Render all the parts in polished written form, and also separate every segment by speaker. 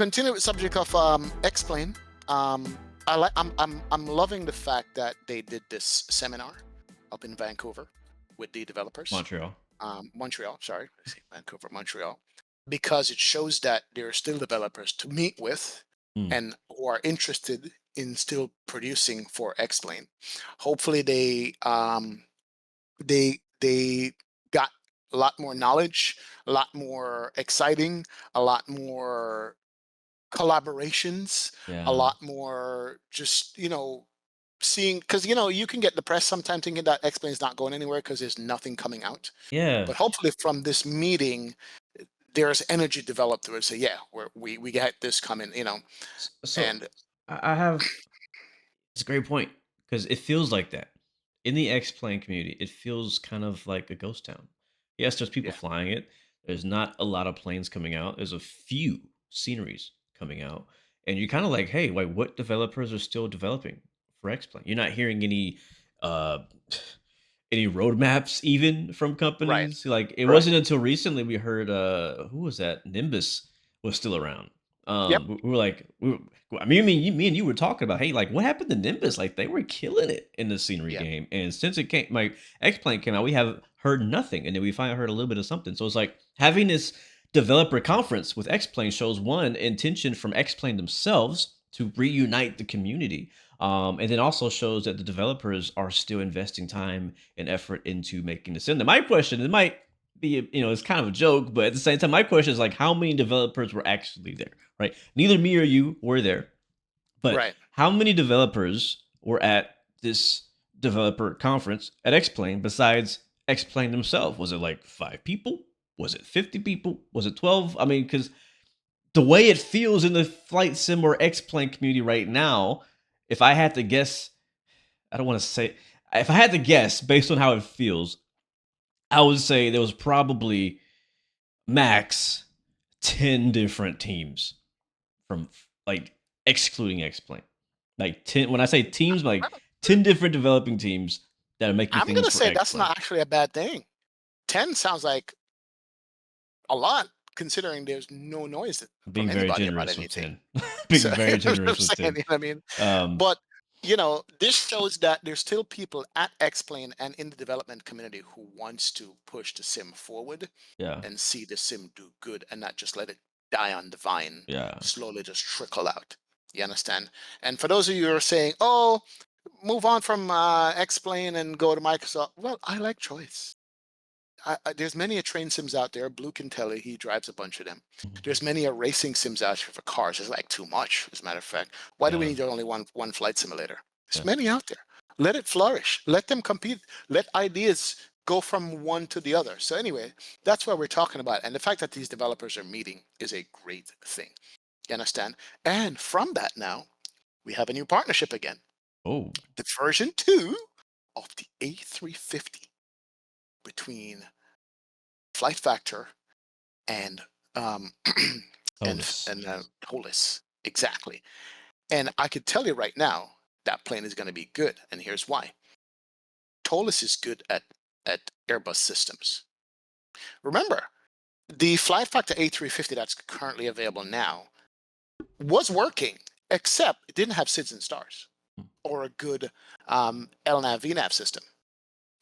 Speaker 1: continue with subject of X-Plane. I'm loving the fact that they did this seminar up in Vancouver with the developers.
Speaker 2: Montreal.
Speaker 1: Montreal, sorry, I say Vancouver, Montreal, because it shows that there are still developers to meet with
Speaker 2: Mm.
Speaker 1: and who are interested in still producing for X-Plane. Hopefully, they got a lot more knowledge, a lot more exciting, a lot more collaborations, a
Speaker 2: Yeah.
Speaker 1: lot more just seeing, because you can get depressed sometimes thinking that X-Plane's not going anywhere because there's nothing coming out.
Speaker 2: Yeah.
Speaker 1: But hopefully from this meeting, there's energy developed to it. Say, yeah, we got this coming,
Speaker 2: So
Speaker 1: and
Speaker 2: I have it's a great point because it feels like that in the X-plane community. It feels kind of like a ghost town. Yes, there's people
Speaker 1: yeah,
Speaker 2: flying it. There's not a lot of planes coming out. There's a few sceneries coming out, and you're kind of like, hey, like what developers are still developing for X-plane? You're not hearing uh any roadmaps even from
Speaker 1: right,
Speaker 2: companies. Like it
Speaker 1: right,
Speaker 2: wasn't until recently we heard who was that? Nimbus was still around.
Speaker 1: yep,
Speaker 2: We were like, I mean, me and you were talking about, hey, like what happened to Nimbus? Like they were killing it in the scenery
Speaker 1: yeah.
Speaker 2: game, and since it came, like X Plane came out, we have heard nothing, and then we finally heard a little bit of something. So it's like having this developer conference with X Plane shows one intention from X Plane themselves to reunite the community. And then also shows that the developers are still investing time and effort into making the sim. Now, my question, it might be, it's kind of a joke, but at the same time, my question is like, how many developers were actually there, right? Neither me or you were there, but
Speaker 1: Right.
Speaker 2: how many developers were at this developer conference at X-Plane besides X-Plane themselves? Was it like 5 people? Was it 50 people? Was it 12? I mean, because the way it feels in the flight sim or X-Plane community right now, if I had to guess, I don't want to say, if I had to guess based on how it feels, I would say there was probably max 10 different teams from like excluding X-Plane. Like 10, when I say teams, like 10 different developing teams that are making
Speaker 1: I'm
Speaker 2: things
Speaker 1: gonna
Speaker 2: for
Speaker 1: say that's
Speaker 2: X-Plane.
Speaker 1: not actually a bad thing. 10 sounds like a lot, considering there's no noise from
Speaker 2: Being very
Speaker 1: anybody about
Speaker 2: generous with
Speaker 1: anything.
Speaker 2: 10.
Speaker 1: So
Speaker 2: Being very
Speaker 1: you know what I'm
Speaker 2: generous with
Speaker 1: saying?
Speaker 2: 10.
Speaker 1: You know what I mean?
Speaker 2: Um,
Speaker 1: But this shows that there's still people at X-Plane and in the development community who wants to push the sim forward
Speaker 2: yeah.
Speaker 1: and see the sim do good and not just let it die on the vine,
Speaker 2: Yeah.
Speaker 1: slowly just trickle out. You understand? And for those of you who are saying, "Oh, move on from X-Plane and go to Microsoft," well, I like choice. There's many a train sims out there. Blue can tell you, he drives a bunch of them.
Speaker 2: Mhm.
Speaker 1: There's many a racing sims out here for cars. It's like too much, as a matter of fact. Why do we
Speaker 2: Yeah.
Speaker 1: need only one flight simulator? There's
Speaker 2: Yeah.
Speaker 1: many out there. Let it flourish. Let them compete. Let ideas go from one to the other. So anyway, that's what we're talking about. And the fact that these developers are meeting is a great thing. You understand? And from that now, we have a new partnership again.
Speaker 2: Oh,
Speaker 1: The version 2 of the A350 between Flight Factor and um
Speaker 2: Solus.
Speaker 1: Hollis. Exactly. And I could tell you right now that plane is going to be good, and here's why. Tolis is good at Airbus systems. Remember, the Flight Factor A350 that's currently available now was working, except it didn't have SIDS and stars or a good LNAV VNAV system.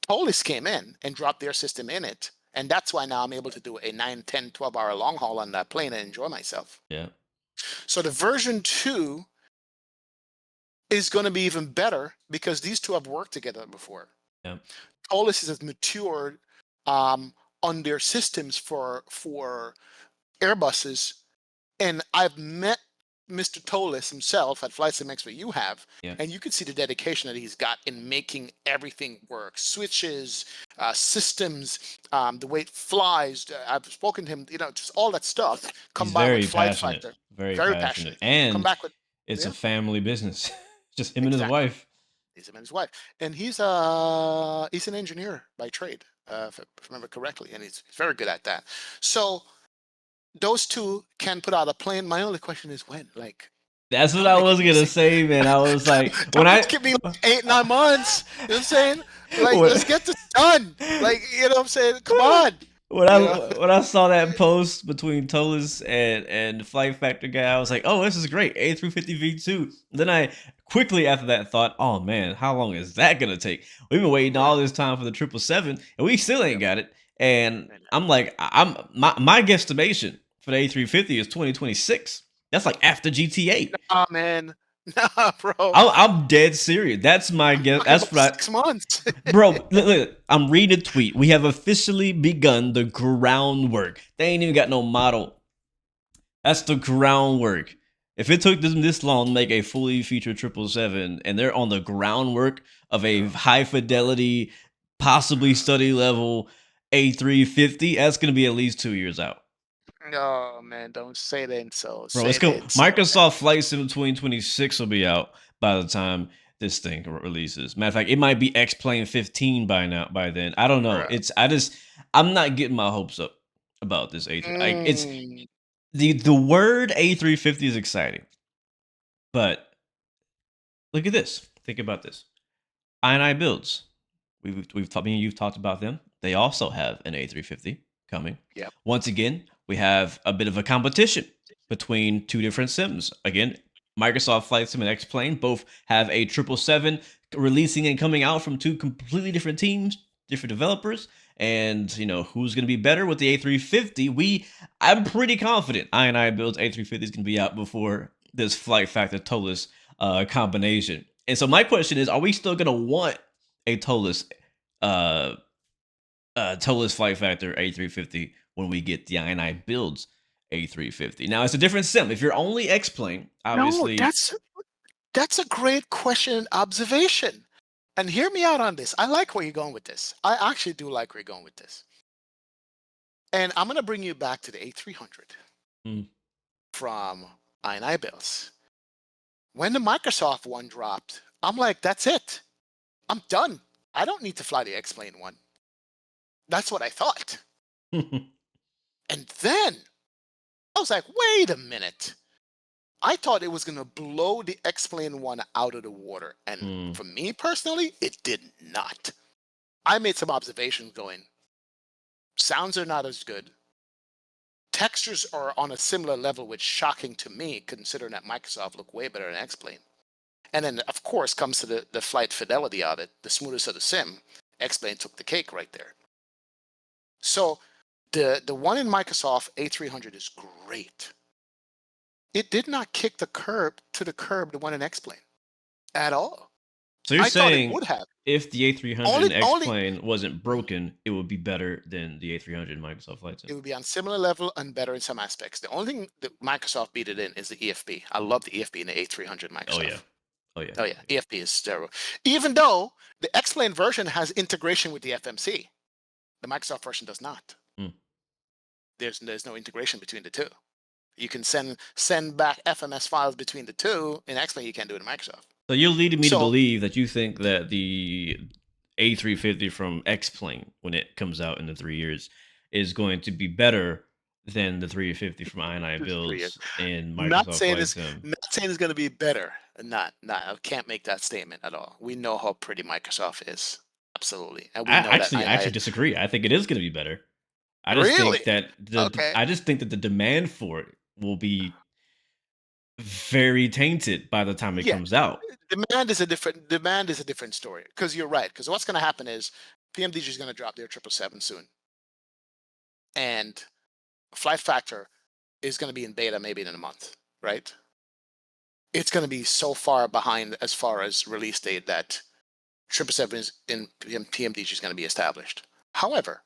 Speaker 1: Tolis came in and dropped their system in it, and that's why now I'm able to do a 9, 10, 12-hour long haul on that plane and enjoy myself.
Speaker 2: Yeah.
Speaker 1: So the version 2 is going to be even better because these two have worked together before.
Speaker 2: Yeah.
Speaker 1: Tolis has matured um, on their systems for Airbuses, and I've met Mr. Tolis himself at Flight Sim Expo. You have,
Speaker 2: Yeah.
Speaker 1: and you can see the dedication that he's got in making everything work. Switches, systems, the way it flies. I've spoken to him. Just all that stuff
Speaker 2: He's
Speaker 1: combined with
Speaker 2: very
Speaker 1: Flight
Speaker 2: passionate.
Speaker 1: Factor.
Speaker 2: Very
Speaker 1: Very
Speaker 2: passionate.
Speaker 1: passionate. Come
Speaker 2: And
Speaker 1: back with,
Speaker 2: it's a
Speaker 1: yeah,
Speaker 2: family business. Just him and his
Speaker 1: exactly.
Speaker 2: wife.
Speaker 1: He's him and his wife, and he's an engineer by trade, if I remember correctly, and he's very good at that. So those two can put out a plane. My only question is when. Like,
Speaker 2: That's what
Speaker 1: don't
Speaker 2: I
Speaker 1: make it
Speaker 2: was gonna
Speaker 1: easy.
Speaker 2: say, man. I was like, when
Speaker 1: Don't
Speaker 2: I
Speaker 1: make it be like 8, 9 months. You know what I'm saying? Like,
Speaker 2: when,
Speaker 1: let's get this done. Like, you know what I'm saying? Come on.
Speaker 2: When I
Speaker 1: You know?
Speaker 2: when I saw that post between Tolis and the Flight Factor guy, I was like, "Oh, this is great, A350 V2." Then I quickly after that thought, "Oh man, how long is that gonna take? We've been waiting all
Speaker 1: Right.
Speaker 2: this time for the 777, and we still ain't
Speaker 1: Yep.
Speaker 2: got it." And
Speaker 1: And,
Speaker 2: I'm like, I'm my guesstimation for the A350 is 2026. That's like after GTA.
Speaker 1: nah, man. Nah, bro.
Speaker 2: I'm dead serious. That's my
Speaker 1: I'm
Speaker 2: guess.
Speaker 1: talking
Speaker 2: That's
Speaker 1: about
Speaker 2: what I
Speaker 1: 6 months.
Speaker 2: Bro, look, I'm reading a tweet. We have officially begun the groundwork. They ain't even got no model. That's the groundwork. If it took them this long to make a fully featured 777 and they're on the groundwork of a
Speaker 1: Oh,
Speaker 2: high fidelity, possibly study level A350, that's going to be at least 2 years out.
Speaker 1: no, man, don't say it ain't so.
Speaker 2: Bro, it's
Speaker 1: Say it
Speaker 2: going
Speaker 1: ain't so, man.
Speaker 2: Microsoft Flight Sim 2026 will be out by the time this thing releases. Matter of fact, it might be X Plane 15 by now by then. I don't know.
Speaker 1: Bro.
Speaker 2: I'm not getting my hopes up about this A3. Like it's
Speaker 1: Mm,
Speaker 2: the word A350 is exciting, but look at this. Think about this. I builds. Me and you've talked about them. They also have an A350 coming.
Speaker 1: yep.
Speaker 2: Once again, we have a bit of a competition between two different sims. Again, Microsoft Flight Sim and X Plane both have a 777 releasing and coming out from two completely different teams, different developers. And who's going to be better with the A350? I'm pretty confident I builds A350 is going to be out before this Flight Factor Tolis combination. And so my question is, are we still going to want a uh, Tolis Flight Factor A350 when we get the I builds A350? Now it's a different sim. If you're only X Plane,
Speaker 1: No,
Speaker 2: obviously,
Speaker 1: that's a great question and observation. And hear me out on this. I like where you're going with this. I actually do like where you're going with this. And I'm gonna bring you back to the A300
Speaker 2: mm,
Speaker 1: from I Bills. When the Microsoft one dropped, I'm like, that's it. I'm done. I don't need to fly the X-Plane one. That's what I thought. And then I was like, wait a minute. I thought it was going to blow the X-Plane one out of the water. And
Speaker 2: mm.
Speaker 1: for me personally, it did not. I made some observations going, sounds are not as good. Textures are on a similar level, which shocking to me, considering that Microsoft looked way better than X-Plane. And then, of course, comes to the flight fidelity of it, the smoothest of the sim. X-Plane took the cake right there. So the one in Microsoft A300 is great. It did not kick the curb the one in X-Plane at all.
Speaker 2: So you're
Speaker 1: I thought it
Speaker 2: saying
Speaker 1: would have.
Speaker 2: if the A300
Speaker 1: Only
Speaker 2: and X
Speaker 1: only
Speaker 2: Plane wasn't broken, it would be better than the A300 Microsoft Flight
Speaker 1: it
Speaker 2: Sim?
Speaker 1: would be on similar level and better in some aspects. The only thing that Microsoft beat it in is the EFB. I love the EFB in the A300
Speaker 2: Oh yeah,
Speaker 1: Microsoft.
Speaker 2: oh yeah.
Speaker 1: Oh yeah, EFB is stereo. Even though the X-Plane version has integration with the FMC, the Microsoft version does not.
Speaker 2: Mm.
Speaker 1: There's no integration between the two. You can send back FMS files between the two. In X-Plane, you can't do it in Microsoft.
Speaker 2: So you're leading me to
Speaker 1: So
Speaker 2: believe that you think that the A350 from X Plane, when it comes out in the 3 years, is going to be better than the 350 from I
Speaker 1: this 3 years.
Speaker 2: builds in
Speaker 1: Not
Speaker 2: Microsoft
Speaker 1: saying
Speaker 2: Flight
Speaker 1: it's
Speaker 2: Sim.
Speaker 1: not saying it's going to be better. Not. I can't make that statement at all. We know how pretty Microsoft is. Absolutely, and
Speaker 2: I
Speaker 1: we know that
Speaker 2: actually disagree. I think it is going to be better.
Speaker 1: really okay.
Speaker 2: I just think that the demand for it will be very tainted by the time it
Speaker 1: Yeah,
Speaker 2: comes out.
Speaker 1: demand is a different story because you're right. Because what's going to happen is PMDG is going to drop their 777 soon, and Flight Factor is going to be in beta maybe in a month, right? It's going to be so far behind as far as release date that 777 is in PMDG is going to be established. However,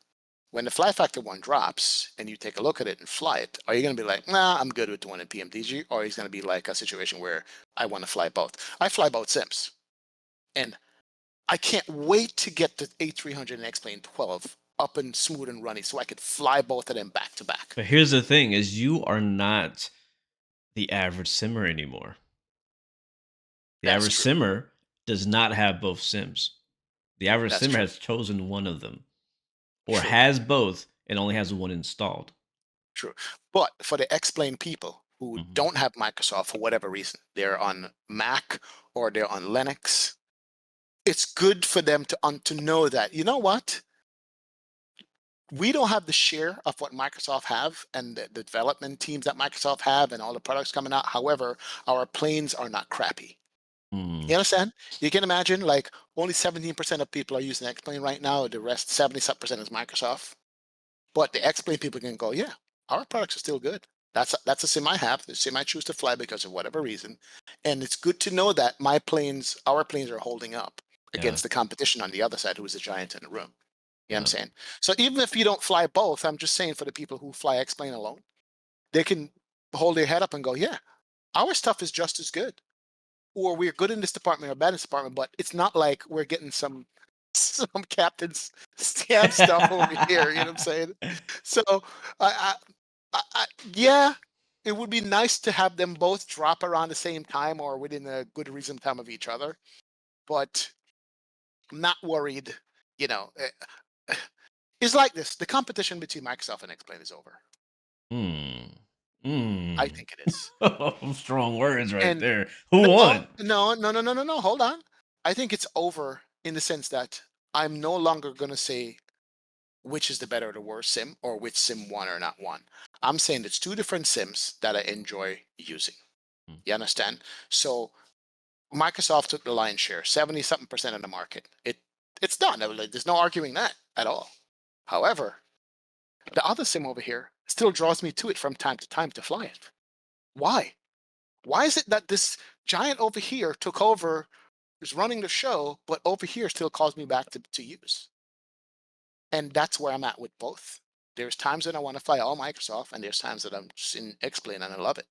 Speaker 1: when the Fly Factor one drops and you take a look at it and fly it, are you going to be like, nah, I'm good with the one in PMDG? Or is going to be like a situation where I want to fly both? I fly both sims. And I can't wait to get the A300 and X-Plane 12 up and smooth and runny so I could fly both of them back to back.
Speaker 2: But here's the thing: is you are not the average simmer anymore. The
Speaker 1: That's
Speaker 2: average
Speaker 1: true.
Speaker 2: simmer does not have both sims. The average
Speaker 1: That's
Speaker 2: simmer
Speaker 1: true.
Speaker 2: has chosen one of them, or
Speaker 1: True.
Speaker 2: has both and only has one installed.
Speaker 1: True. But for the X-Plane people who
Speaker 2: Mhm.
Speaker 1: don't have Microsoft for whatever reason, they're on Mac or they're on Linux, it's good for them to know that, you know what? We don't have the share of what Microsoft have and the development teams that Microsoft have and all the products coming out. However, our planes are not crappy.
Speaker 2: Mm,
Speaker 1: You understand? You can imagine like only 17% of people are using X-Plane right now. The rest, 70% is Microsoft. But the X-Plane people can go, yeah, our products are still good. That's a sim I have, the sim I choose to fly because of whatever reason. And it's good to know that our planes are holding up
Speaker 2: yeah,
Speaker 1: against the competition on the other side who is a giant in the room. You know what I'm
Speaker 2: yeah.
Speaker 1: saying? So even if you don't fly both, I'm just saying for the people who fly X-Plane alone, they can hold their head up and go, yeah, our stuff is just as good. Or we're good in this department or bad in this department, but it's not like we're getting some captain's stamp stuff over here. You know what I'm saying? So I, yeah, it would be nice to have them both drop around the same time or within a good reasonable time of each other, but I'm not worried. You know, it's like this: the competition between Microsoft and X-Plane is over.
Speaker 2: Hmm.
Speaker 1: I
Speaker 2: Hmm.
Speaker 1: think it is.
Speaker 2: Strong words right
Speaker 1: And
Speaker 2: there. Who
Speaker 1: no,
Speaker 2: won?
Speaker 1: no, no, no, no, no, no. Hold on. I think it's over in the sense that I'm no longer going to say which is the better or the worse sim or which sim won or not won. I'm saying it's two different sims that I enjoy using.
Speaker 2: Hmm,
Speaker 1: You understand? So Microsoft took the lion's share, 70 something percent of the market. It's done. There's no arguing that at all. However, the other sim over here still draws me to it from time to time to fly it. Why? Why is it that this giant over here took over, is running the show, but over here still calls me back to use? And that's where I'm at with both. There's times that I want to fly all Microsoft, and there's times that I'm just in X-Plane and I love it.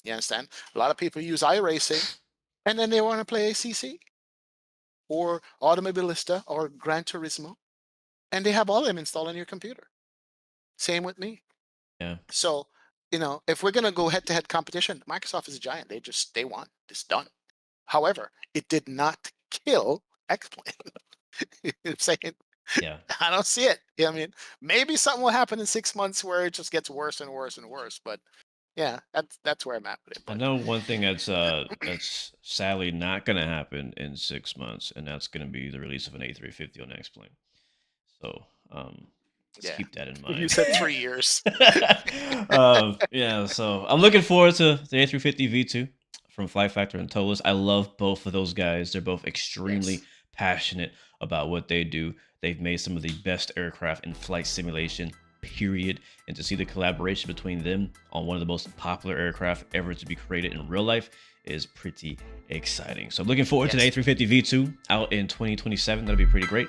Speaker 1: You understand? A lot of people use iRacing, and then they want to play ACC or Automobilista or Gran Turismo, and they have all of them installed on your computer. Same with me.
Speaker 2: yeah.
Speaker 1: So, if we're gonna go head-to-head competition, Microsoft is a giant. They won. It's done. However, it did not kill X-Plane. You know what I'm saying?
Speaker 2: Yeah.
Speaker 1: I don't see it. I mean, maybe something will happen in 6 months where it just gets worse and worse and worse. But yeah, that's where I'm at with it.
Speaker 2: I
Speaker 1: But
Speaker 2: know one thing that's sadly not going to happen in 6 months, and that's going to be the release of an A350 on X-Plane. So let's
Speaker 1: yeah,
Speaker 2: keep that in
Speaker 1: you
Speaker 2: mind.
Speaker 1: said 3 years.
Speaker 2: Yeah, so I'm looking forward to the A350 V2 from Flight Factor and Tolis. I love both of those guys. They're both extremely
Speaker 1: Yes,
Speaker 2: passionate about what they do. They've made some of the best aircraft in flight simulation, period. And to see the collaboration between them on one of the most popular aircraft ever to be created in real life is pretty exciting. So I'm looking forward to the
Speaker 1: yes,
Speaker 2: A350 V2 out in 2027. That'll be pretty great.